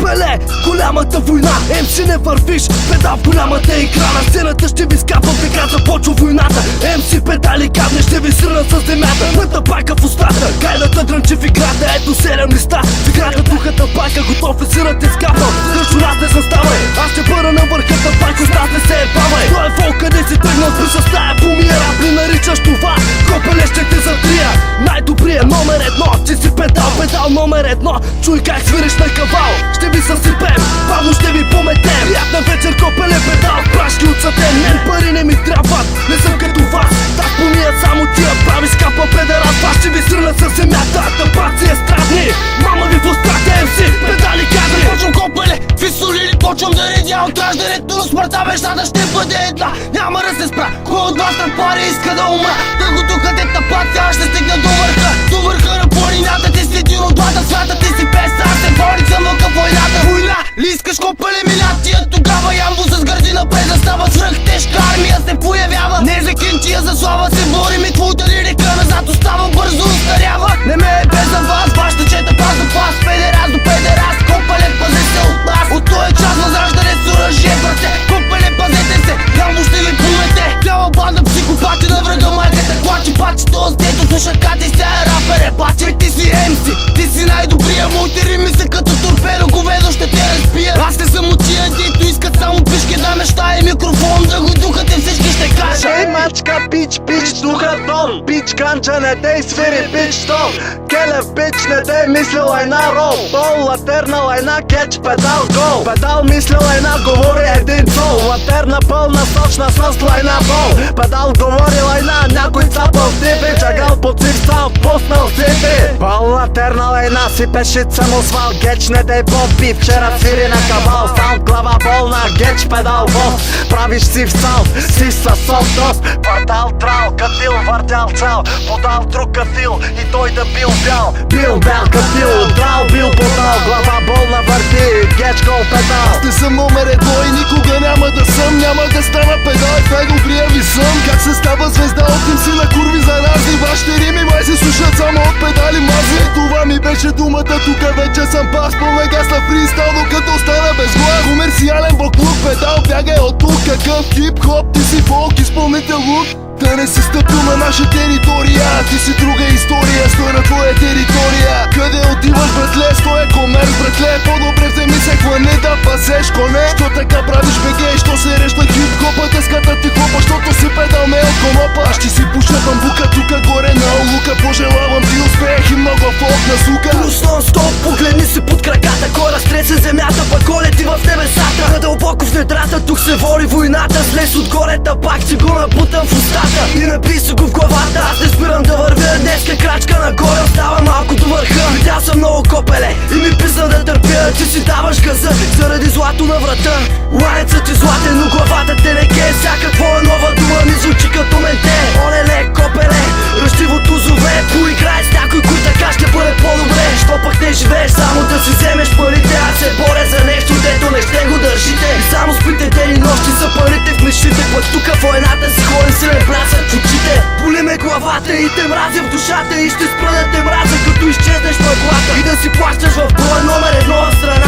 копеле, голямата война. MC не вървиш, педал в голямата игра. На сцената ще ви скапам, така започва войната. MC педали кадне, ще ви срънат с земята. Мъта пака в устата, гайдата дрънчи в играта. Ето 7 листа, в играта духата пака. Готов е сирът е скапал, срещу нас не заставай. Аз ще бъда на върхата пак, от нас не се ебавай. Той е фол, къде си тръгнал, с тая помира. Ли наричаш това, копеле ще те затрия. Най-добрият номер едно, че си педал, педал номер едно. Чуй как свириш на кавал, ще ви съсипем, бавно ще ви пометем. Приятна вечер, копеле, педал, прашки от съден. Мен пари не ми трябват, не съм като вас. Так помият само тия, правиш капа педерат. Аз ще ви сръна със земята, тъпаци е страдни. Мама ви в устата, MC, педали кадри. Почвам копеле, фисолили, почвам да редя от раждането, но смъртта мечтата ще бъде една. Няма да се спра, кой от вас на пари иска да умра? Да го духате тъпаци, аз ще стигна до върха. До върха на планината, ти си един от двата свята. Ти си без аз се бори за мъка войната. Война, ли искаш копеле милятия? Тогава ямбо с гърди напред застава свръх тежка армия се появява. Не за кинчия, за слава се борим и твоята лирика назад остава бързо устарява. Не ме е без за вас, вашата чета празна пас. Педерас до педерас, копеле пази се от нас. От този час възраждане с оръжие в ръце. Копеле пазете се, ямбо ще ви помете. Цяла банда психопати на врага майката. Клачи пачи този дето слуша кати се е рапере. Паче ти си MC, ти си най-добрия. Моите рими са като торпедо, говедо ще те разбия. Аз не съм от тия, дето искат само пишки да мечта и микрофон да го духате всички ще кажа. Ей мачка, пич, духа тон. Пич канча не дей свири, пич тон. Келев пич не дей мислил една рол. Тол латерна лайна, кетч педал гол. Педал мислил една, говори един тол. Латерна пълна сочна с лайна бол. Педал говори лайна, някой цапал типи. Чагал под сипсал, пуснал сипи. Пол латерна лайна, си пешит само свал. Геч не дей попи, вчера свири на кавал. Саунд глава болна, геч педал бос. Правиш си в сал, си със софт дост. Квартал трал, катил въртял цял. Подал друг катил и той да бил бял. Бил бял катил, драл бил подал. Глава болна върти, геч гол педал. Аз не съм номер едно и никога няма да съм. Няма да стана педал, е най-добрия ви съм. Как се става звезда от им си на курви за разни. Вашите рими май се слушат само от педали мази. Това ми беше думата, тук вече съм пас. Пълна газ на фристайл, докато остана без глас. Комерциален буклук, педал, бягай от тук. Какъв хип-хоп, ти си фолк, изпълнител лук. Да не си стъпил на наша територия. Ти си друга история, стой на твоя територия. Къде отиваш, братле, стоя комерс, братле. По-добре вземи се клане да пасеш коне. Що така правиш беге, що се реща хип-хопа? Дъската ти хлопа, щото си педал ме от конопа. Аз ще си пуша бамбука, тука горе на лука. Пожелавам ти успех и много фолк на сука. Плюс нон-стоп, погледни си под краката. Кой разтресе земята, пък лети в небесата. Надълбоко в недрата, тук се вори войната. Слез отгоре, пак ще го напутам в устата. И написа го в главата, аз не спирам да вървя. Днеска крачка нагоре, остава малко до върха. Видял съм много копеле и ми писна да търпя. Ти си даваш газа заради злато на врата. Ланецът ти златен, но главата те не ке. Всяка твоя нова дума ми звучи като менте. Олеле, копеле, ръщивото зове. Поиграй с някой, кой така ще бъде по-добре. Що пък не живееш само да си вземеш парите. Аз се боря за нещо, дето не ще го държите. И само спите ден и нощи са парите в мечтите. Пък тука войната си ходим силен брасът в очите. Боли ме главата и те мразя в душата. И ще спра да те мразя, като изчезнеш в глата. И да си плащаш в броя номер едно в страна.